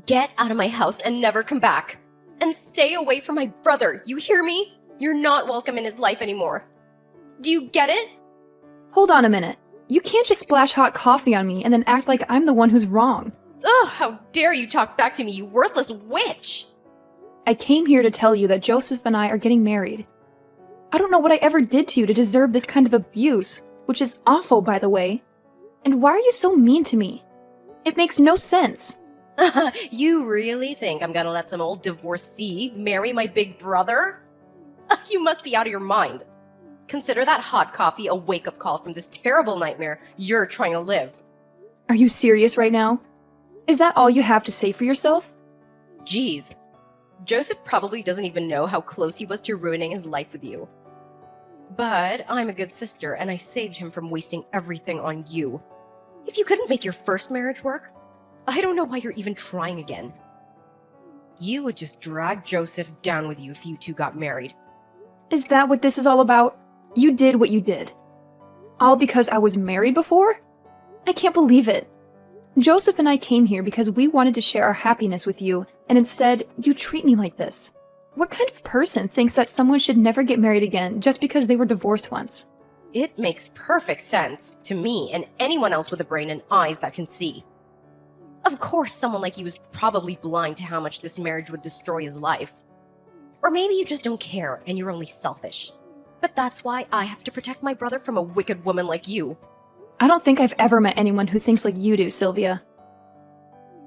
Get out of my house and never come back. And stay away from my brother, you hear me? You're not welcome in his life anymore. Do you get it? Hold on a minute. You can't just splash hot coffee on me and then act like I'm the one who's wrong. Ugh, how dare you talk back to me, you worthless witch! I came here to tell you that Joseph and I are getting married. I don't know what I ever did to you to deserve this kind of abuse, which is awful, by the way. And why are you so mean to me? It makes no sense. You really think I'm gonna let some old divorcee marry my big brother? You must be out of your mind. Consider that hot coffee a wake-up call from this terrible nightmare you're trying to live. Are you serious right now? Is that all you have to say for yourself? Jeez. Joseph probably doesn't even know how close he was to ruining his life with you. But I'm a good sister, and I saved him from wasting everything on you. If you couldn't make your first marriage work, I don't know why you're even trying again. You would just drag Joseph down with you if you two got married. Is that what this is all about? You did what you did. All because I was married before? I can't believe it. Joseph and I came here because we wanted to share our happiness with you, and instead, you treat me like this. What kind of person thinks that someone should never get married again just because they were divorced once? It makes perfect sense to me and anyone else with a brain and eyes that can see. Of course, someone like you is probably blind to how much this marriage would destroy his life. Or maybe you just don't care and you're only selfish. But that's why I have to protect my brother from a wicked woman like you. I don't think I've ever met anyone who thinks like you do, Sylvia.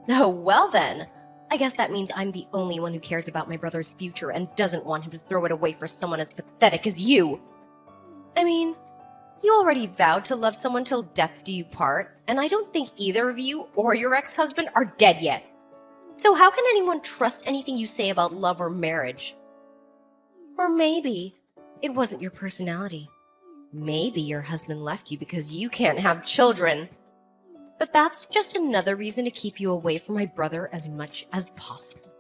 Oh, well then. I guess that means I'm the only one who cares about my brother's future and doesn't want him to throw it away for someone as pathetic as you. I mean, you already vowed to love someone till death do you part, and I don't think either of you or your ex-husband are dead yet. So how can anyone trust anything you say about love or marriage? Or maybe it wasn't your personality. Maybe your husband left you because you can't have children. But that's just another reason to keep you away from my brother as much as possible.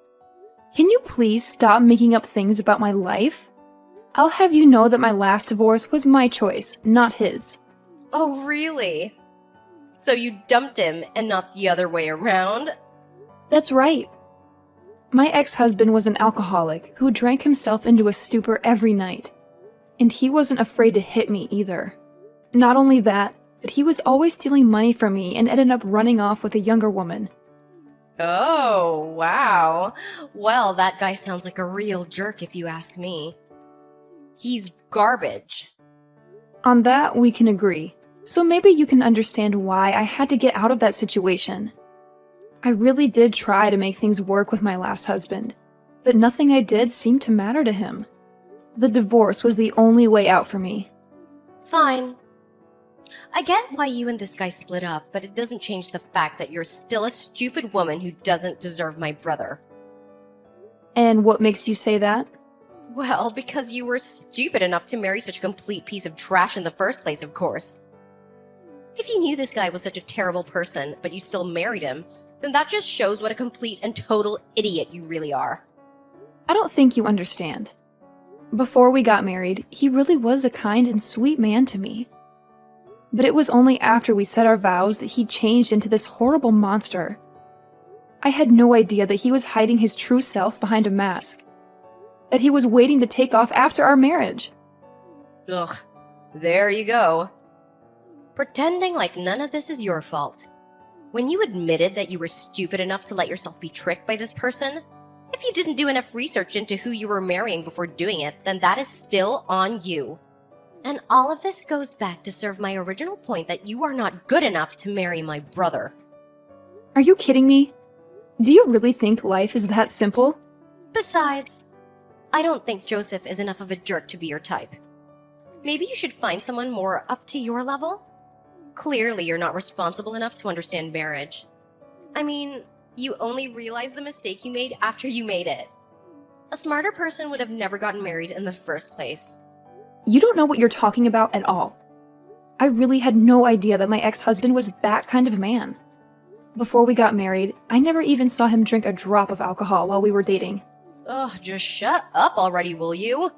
Can you please stop making up things about my life? I'll have you know that my last divorce was my choice, not his. Oh, really? So you dumped him and not the other way around? That's right. My ex-husband was an alcoholic who drank himself into a stupor every night. And he wasn't afraid to hit me either. Not only that, but he was always stealing money from me and ended up running off with a younger woman. Oh, wow. Well, that guy sounds like a real jerk if you ask me. He's garbage. On that, we can agree. So maybe you can understand why I had to get out of that situation. I really did try to make things work with my last husband, but nothing I did seemed to matter to him. The divorce was the only way out for me. Fine. I get why you and this guy split up, but it doesn't change the fact that you're still a stupid woman who doesn't deserve my brother. And what makes you say that? Well, because you were stupid enough to marry such a complete piece of trash in the first place, of course. If you knew this guy was such a terrible person, but you still married him, then that just shows what a complete and total idiot you really are. I don't think you understand. Before we got married, he really was a kind and sweet man to me. But it was only after we said our vows that he changed into this horrible monster. I had no idea that he was hiding his true self behind a mask. That he was waiting to take off after our marriage. Ugh, there you go. Pretending like none of this is your fault. When you admitted that you were stupid enough to let yourself be tricked by this person, if you didn't do enough research into who you were marrying before doing it, then that is still on you. And all of this goes back to serve my original point that you are not good enough to marry my brother. Are you kidding me? Do you really think life is that simple? Besides, I don't think Joseph is enough of a jerk to be your type. Maybe you should find someone more up to your level? Clearly, you're not responsible enough to understand marriage. I mean, you only realize the mistake you made after you made it. A smarter person would have never gotten married in the first place. You don't know what you're talking about at all. I really had no idea that my ex-husband was that kind of man. Before we got married, I never even saw him drink a drop of alcohol while we were dating. Ugh, just shut up already, will you?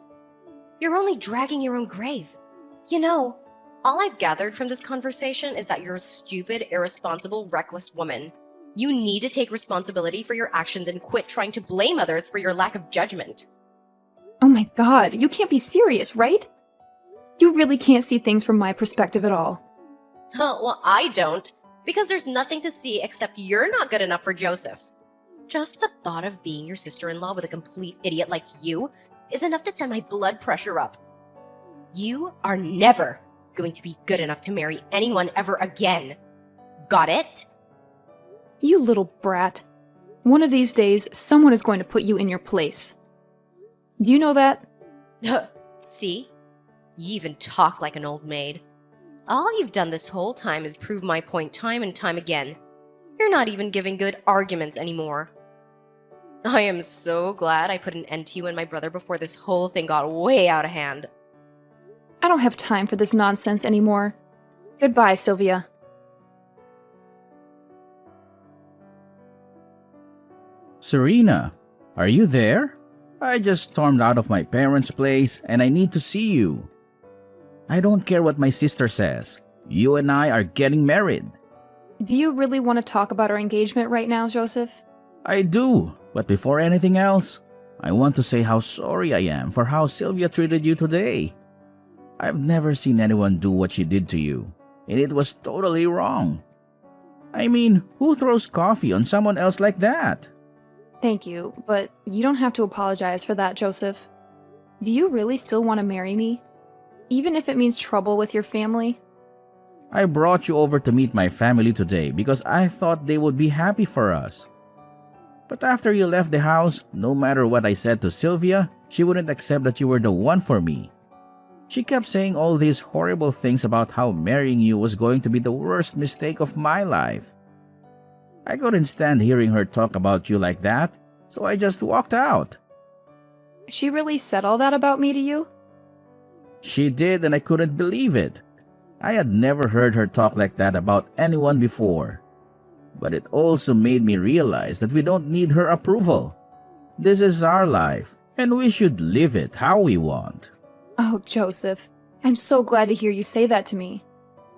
You're only dragging your own grave. You know, all I've gathered from this conversation is that you're a stupid, irresponsible, reckless woman. You need to take responsibility for your actions and quit trying to blame others for your lack of judgment. Oh my god, you can't be serious, right? You really can't see things from my perspective at all. Well, I don't, because there's nothing to see except you're not good enough for Joseph. Just the thought of being your sister-in-law with a complete idiot like you is enough to send my blood pressure up. You are never going to be good enough to marry anyone ever again. Got it? You little brat. One of these days, someone is going to put you in your place. Do you know that? See? You even talk like an old maid. All you've done this whole time is prove my point time and time again. You're not even giving good arguments anymore. I am so glad I put an end to you and my brother before this whole thing got way out of hand. I don't have time for this nonsense anymore. Goodbye, Sylvia. Serena, are you there? I just stormed out of my parents' place and I need to see you. I don't care what my sister says. You and I are getting married. Do you really want to talk about our engagement right now, Joseph? I do, but before anything else, I want to say how sorry I am for how Sylvia treated you today. I've never seen anyone do what she did to you, and it was totally wrong. I mean, who throws coffee on someone else like that? Thank you, but you don't have to apologize for that, Joseph. Do you really still want to marry me? Even if it means trouble with your family? I brought you over to meet my family today because I thought they would be happy for us. But after you left the house, no matter what I said to Sylvia, she wouldn't accept that you were the one for me. She kept saying all these horrible things about how marrying you was going to be the worst mistake of my life. I couldn't stand hearing her talk about you like that, so I just walked out. She really said all that about me to you? She did, and I couldn't believe it. I had never heard her talk like that about anyone before. But it also made me realize that we don't need her approval. This is our life, and we should live it how we want. Oh, Joseph, I'm so glad to hear you say that to me.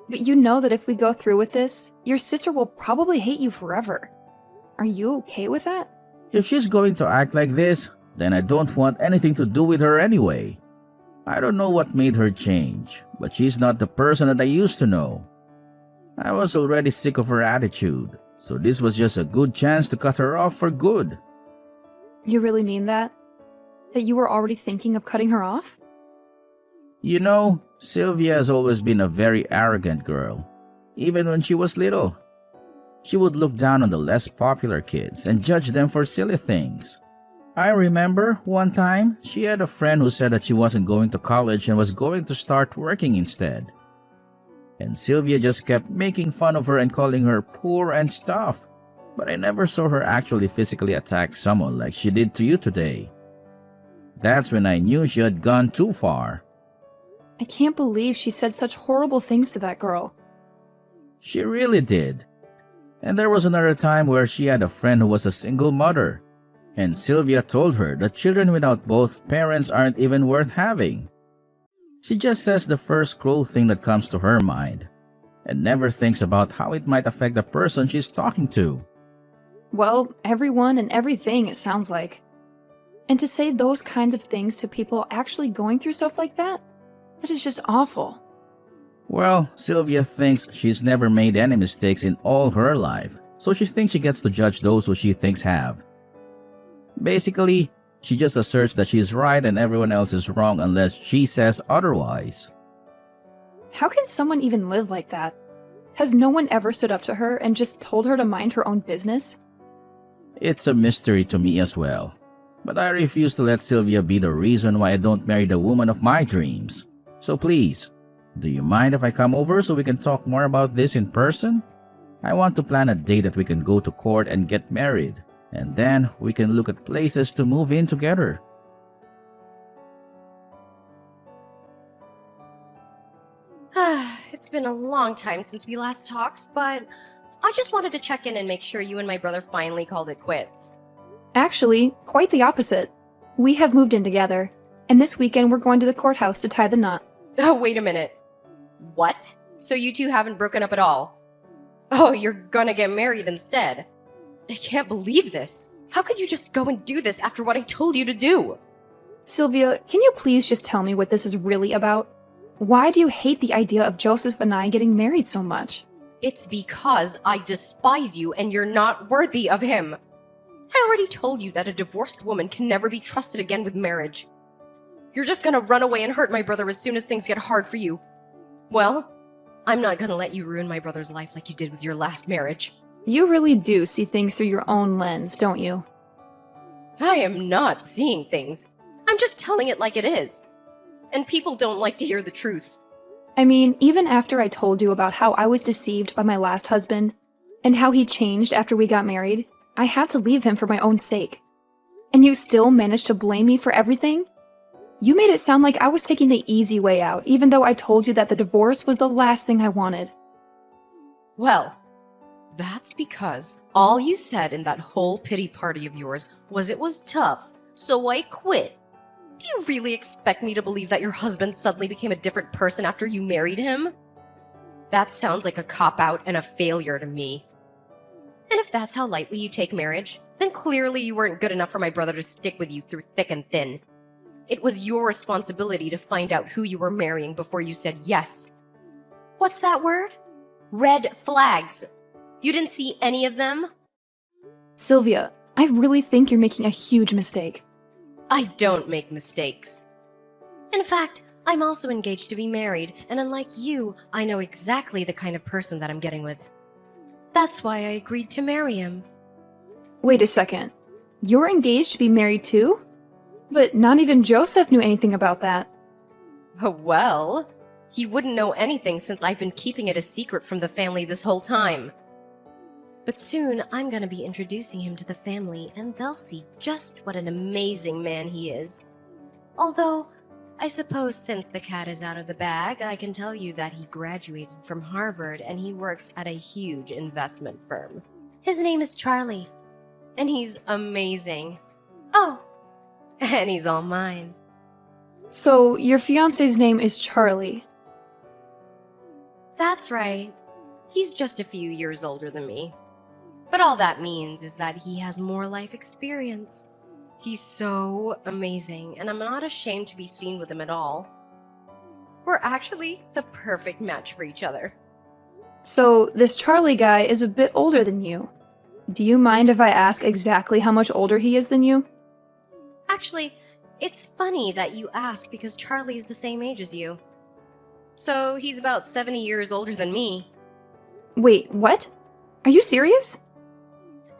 But you know that if we go through with this, your sister will probably hate you forever. Are you okay with that? If she's going to act like this, then I don't want anything to do with her anyway. I don't know what made her change, but she's not the person that I used to know. I was already sick of her attitude, so this was just a good chance to cut her off for good. You really mean that? That you were already thinking of cutting her off? You know, Sylvia has always been a very arrogant girl, even when she was little. She would look down on the less popular kids and judge them for silly things. I remember one time she had a friend who said that she wasn't going to college and was going to start working instead. And Sylvia just kept making fun of her and calling her poor and stuff. But I never saw her actually physically attack someone like she did to you today. That's when I knew she had gone too far. I can't believe she said such horrible things to that girl. She really did. And there was another time where she had a friend who was a single mother. And Sylvia told her that children without both parents aren't even worth having. She just says the first cruel thing that comes to her mind, and never thinks about how it might affect the person she's talking to. Well, everyone and everything, it sounds like. And to say those kinds of things to people actually going through stuff like that is just awful. Well, Sylvia thinks she's never made any mistakes in all her life, so she thinks she gets to judge those who she thinks have. Basically, she just asserts that she's right and everyone else is wrong unless she says otherwise. How can someone even live like that? Has no one ever stood up to her and just told her to mind her own business? It's a mystery to me as well. But I refuse to let Sylvia be the reason why I don't marry the woman of my dreams. So please, do you mind if I come over so we can talk more about this in person? I want to plan a day that we can go to court and get married. And then we can look at places to move in together. It's been a long time since we last talked, but I just wanted to check in and make sure you and my brother finally called it quits. Actually, quite the opposite. We have moved in together, and this weekend we're going to the courthouse to tie the knot. Oh, wait a minute. What? So you two haven't broken up at all? Oh, you're gonna get married instead. I can't believe this. How could you just go and do this after what I told you to do? Sylvia, can you please just tell me what this is really about? Why do you hate the idea of Joseph and I getting married so much? It's because I despise you and you're not worthy of him. I already told you that a divorced woman can never be trusted again with marriage. You're just gonna run away and hurt my brother as soon as things get hard for you. Well, I'm not gonna let you ruin my brother's life like you did with your last marriage. You really do see things through your own lens, don't you? I am not seeing things. I'm just telling it like it is. And people don't like to hear the truth. I mean, even after I told you about how I was deceived by my last husband, and how he changed after we got married, I had to leave him for my own sake. And you still managed to blame me for everything? You made it sound like I was taking the easy way out, even though I told you that the divorce was the last thing I wanted. Well, that's because all you said in that whole pity party of yours was it was tough, so I quit. Do you really expect me to believe that your husband suddenly became a different person after you married him? That sounds like a cop-out and a failure to me. And if that's how lightly you take marriage, then clearly you weren't good enough for my brother to stick with you through thick and thin. It was your responsibility to find out who you were marrying before you said yes. What's that word? Red flags. You didn't see any of them? Sylvia, I really think you're making a huge mistake. I don't make mistakes. In fact, I'm also engaged to be married, and unlike you, I know exactly the kind of person that I'm getting with. That's why I agreed to marry him. Wait a second. You're engaged to be married too? But not even Joseph knew anything about that. Well, he wouldn't know anything since I've been keeping it a secret from the family this whole time. But soon, I'm gonna be introducing him to the family, and they'll see just what an amazing man he is. Although, I suppose since the cat is out of the bag, I can tell you that he graduated from Harvard and he works at a huge investment firm. His name is Charlie, and he's amazing. Oh, and he's all mine. So, your fiancé's name is Charlie. That's right. He's just a few years older than me. But all that means is that he has more life experience. He's so amazing, and I'm not ashamed to be seen with him at all. We're actually the perfect match for each other. So, this Charlie guy is a bit older than you. Do you mind if I ask exactly how much older he is than you? Actually, it's funny that you ask because Charlie's the same age as you. So he's about 70 years older than me. Wait, what? Are you serious?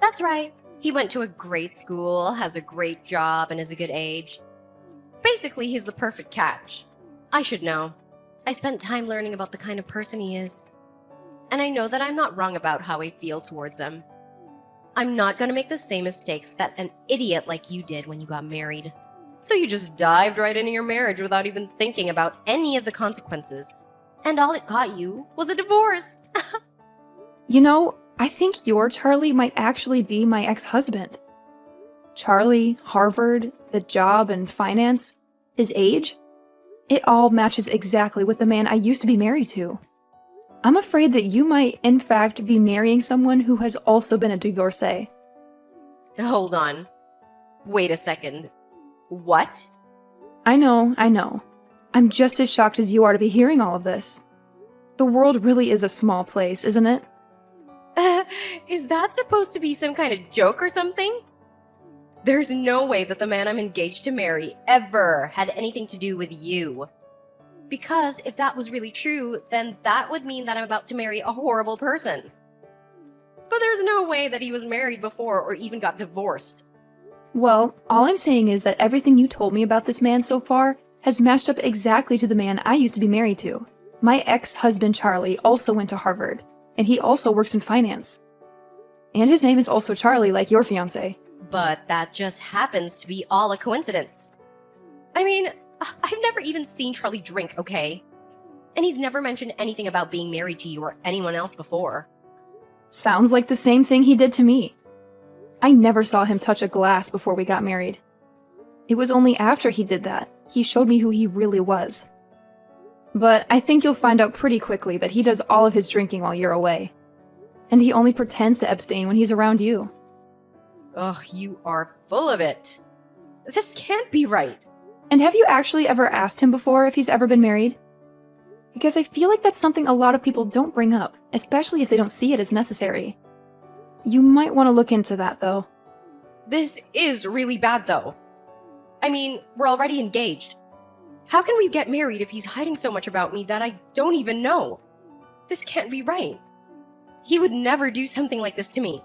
That's right. He went to a great school, has a great job, and is a good age. Basically, he's the perfect catch. I should know. I spent time learning about the kind of person he is. And I know that I'm not wrong about how I feel towards him. I'm not gonna make the same mistakes that an idiot like you did when you got married. So you just dived right into your marriage without even thinking about any of the consequences. And all it got you was a divorce. You know, I think your Charlie might actually be my ex-husband. Charlie, Harvard, the job and finance, his age. It all matches exactly with the man I used to be married to. I'm afraid that you might, in fact, be marrying someone who has also been a divorcee. Hold on. Wait a second. What? I know. I'm just as shocked as you are to be hearing all of this. The world really is a small place, isn't it? Is that supposed to be some kind of joke or something? There's no way that the man I'm engaged to marry ever had anything to do with you. Because if that was really true, then that would mean that I'm about to marry a horrible person. But there's no way that he was married before or even got divorced. Well, all I'm saying is that everything you told me about this man so far has matched up exactly to the man I used to be married to. My ex-husband Charlie also went to Harvard, and he also works in finance. And his name is also Charlie, like your fiancé. But that just happens to be all a coincidence. I mean, I've never even seen Charlie drink, okay? And he's never mentioned anything about being married to you or anyone else before. Sounds like the same thing he did to me. I never saw him touch a glass before we got married. It was only after he did that he showed me who he really was. But I think you'll find out pretty quickly that he does all of his drinking while you're away. And he only pretends to abstain when he's around you. Ugh, you are full of it. This can't be right. And have you actually ever asked him before if he's ever been married? Because I feel like that's something a lot of people don't bring up, especially if they don't see it as necessary. You might want to look into that, though. This is really bad, though. I mean, we're already engaged. How can we get married if he's hiding so much about me that I don't even know? This can't be right. He would never do something like this to me.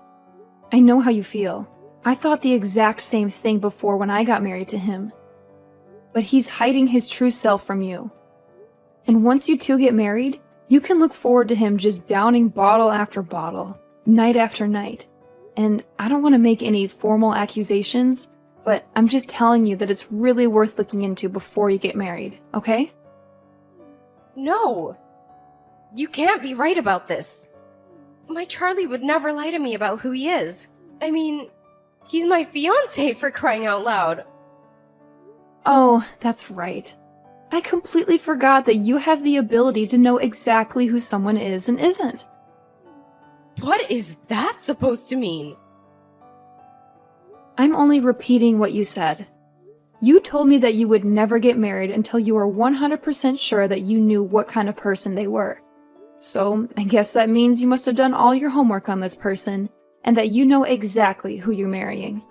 I know how you feel. I thought the exact same thing before when I got married to him. But he's hiding his true self from you. And once you two get married, you can look forward to him just downing bottle after bottle, night after night. And I don't want to make any formal accusations, but I'm just telling you that it's really worth looking into before you get married, okay? No. You can't be right about this. My Charlie would never lie to me about who he is. I mean, he's my fiancé, for crying out loud. Oh, that's right. I completely forgot that you have the ability to know exactly who someone is and isn't. What is that supposed to mean? I'm only repeating what you said. You told me that you would never get married until you were 100% sure that you knew what kind of person they were. So, I guess that means you must have done all your homework on this person, and that you know exactly who you're marrying.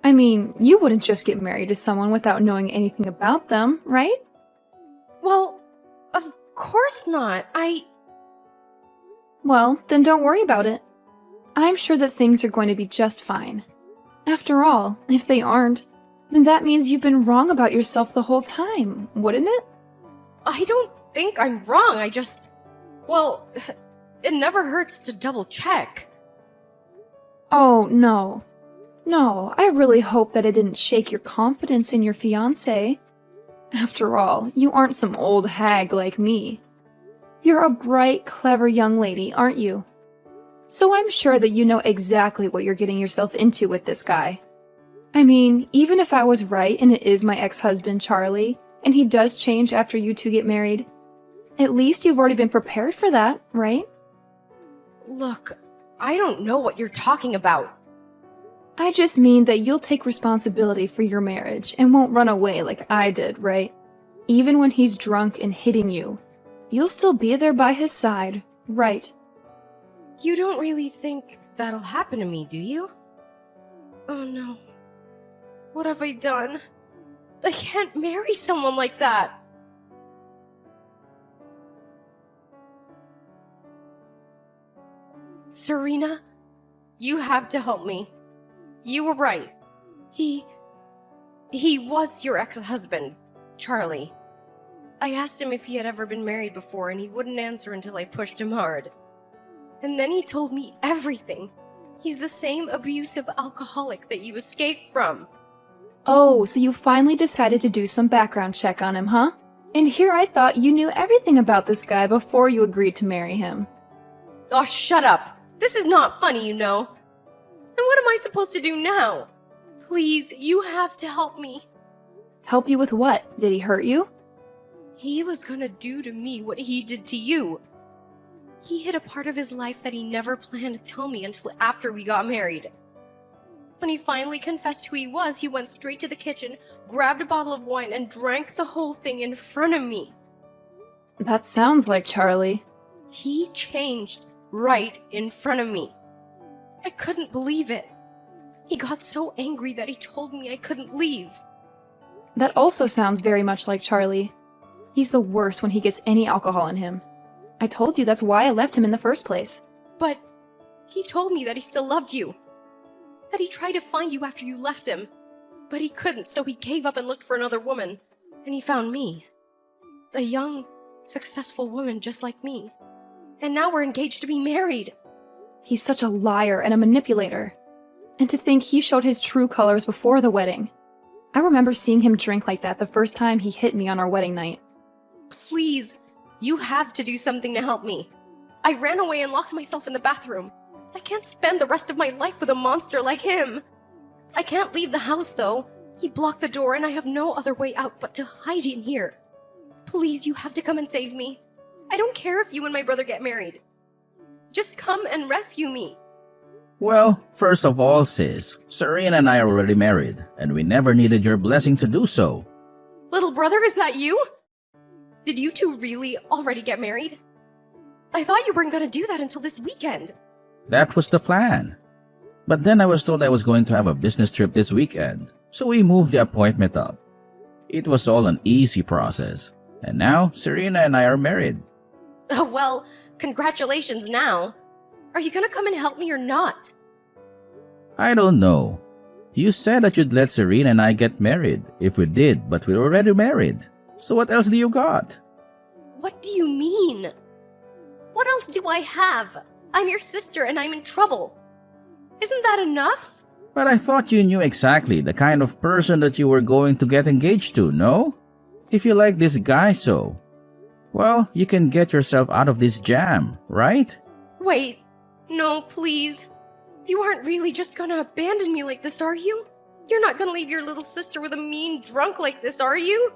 I mean, you wouldn't just get married to someone without knowing anything about them, right? Well, of course not. Well, then don't worry about it. I'm sure that things are going to be just fine. After all, if they aren't, then that means you've been wrong about yourself the whole time, wouldn't it? I don't think I'm wrong. Well, it never hurts to double check. Oh, no. No, I really hope that it didn't shake your confidence in your fiancé. After all, you aren't some old hag like me. You're a bright, clever young lady, aren't you? So I'm sure that you know exactly what you're getting yourself into with this guy. I mean, even if I was right and it is my ex-husband, Charlie, and he does change after you two get married, at least you've already been prepared for that, right? Look, I don't know what you're talking about. I just mean that you'll take responsibility for your marriage and won't run away like I did, right? Even when he's drunk and hitting you, you'll still be there by his side, right? You don't really think that'll happen to me, do you? Oh no. What have I done? I can't marry someone like that. Serena, you have to help me. You were right. He was your ex-husband, Charlie. I asked him if he had ever been married before, and he wouldn't answer until I pushed him hard. And then he told me everything. He's the same abusive alcoholic that you escaped from. Oh, so you finally decided to do some background check on him, huh? And here I thought you knew everything about this guy before you agreed to marry him. Oh, shut up. This is not funny, you know. And what am I supposed to do now? Please, you have to help me. Help you with what? Did he hurt you? He was gonna do to me what he did to you. He hid a part of his life that he never planned to tell me until after we got married. When he finally confessed who he was, he went straight to the kitchen, grabbed a bottle of wine, and drank the whole thing in front of me. That sounds like Charlie. He changed right in front of me. I couldn't believe it. He got so angry that he told me I couldn't leave. That also sounds very much like Charlie. He's the worst when he gets any alcohol in him. I told you that's why I left him in the first place. But he told me that he still loved you. That he tried to find you after you left him. But he couldn't, so he gave up and looked for another woman. And he found me. A young, successful woman just like me. And now we're engaged to be married. He's such a liar and a manipulator. And to think he showed his true colors before the wedding. I remember seeing him drink like that the first time he hit me on our wedding night. Please, you have to do something to help me. I ran away and locked myself in the bathroom. I can't spend the rest of my life with a monster like him. I can't leave the house, though. He blocked the door and I have no other way out but to hide in here. Please, you have to come and save me. I don't care if you and my brother get married. Just come and rescue me. Well, first of all, sis, Serena and I are already married, and we never needed your blessing to do so. Little brother, is that you? Did you two really already get married? I thought you weren't gonna do that until this weekend. That was the plan. But then I was told I was going to have a business trip this weekend, so we moved the appointment up. It was all an easy process, and now Serena and I are married. Oh, well, congratulations now. Are you gonna come and help me or not? I don't know. You said that you'd let Serena and I get married if we did, but we're already married. So what else do you got? What do you mean? What else do I have? I'm your sister and I'm in trouble. Isn't that enough? But I thought you knew exactly the kind of person that you were going to get engaged to, no? If you like this guy so, well, you can get yourself out of this jam, right? Wait, no, please. You aren't really just gonna abandon me like this, are you? You're not gonna leave your little sister with a mean drunk like this, are you?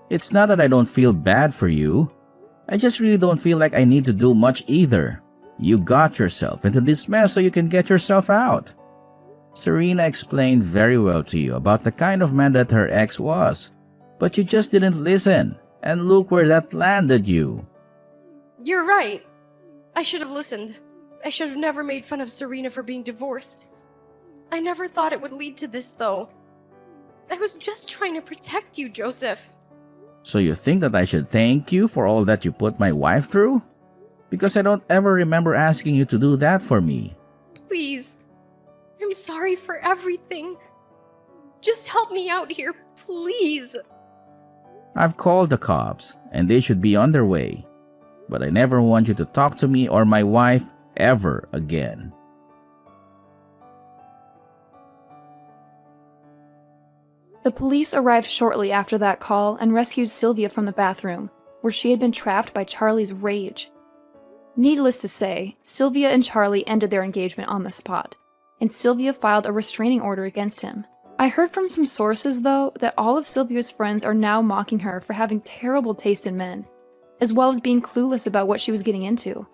It's not that I don't feel bad for you. I just really don't feel like I need to do much either. You got yourself into this mess so you can get yourself out. Serena explained very well to you about the kind of man that her ex was, but you just didn't listen, and look where that landed you. You're right. I should have listened. I should have never made fun of Serena for being divorced. I never thought it would lead to this, though. I was just trying to protect you, Joseph. So you think that I should thank you for all that you put my wife through? Because I don't ever remember asking you to do that for me. Please. I'm sorry for everything. Just help me out here, please. I've called the cops, and they should be on their way. But I never want you to talk to me or my wife ever again. The police arrived shortly after that call and rescued Sylvia from the bathroom, where she had been trapped by Charlie's rage. Needless to say, Sylvia and Charlie ended their engagement on the spot, and Sylvia filed a restraining order against him. I heard from some sources, though, that all of Sylvia's friends are now mocking her for having terrible taste in men, as well as being clueless about what she was getting into.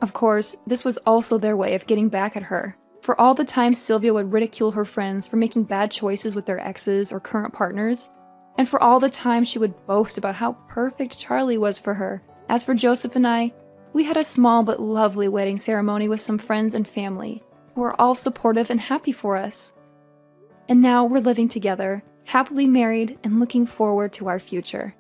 Of course, this was also their way of getting back at her, for all the times Sylvia would ridicule her friends for making bad choices with their exes or current partners, and for all the times she would boast about how perfect Charlie was for her. As for Joseph and I, we had a small but lovely wedding ceremony with some friends and family, who were all supportive and happy for us. And now we're living together, happily married and looking forward to our future.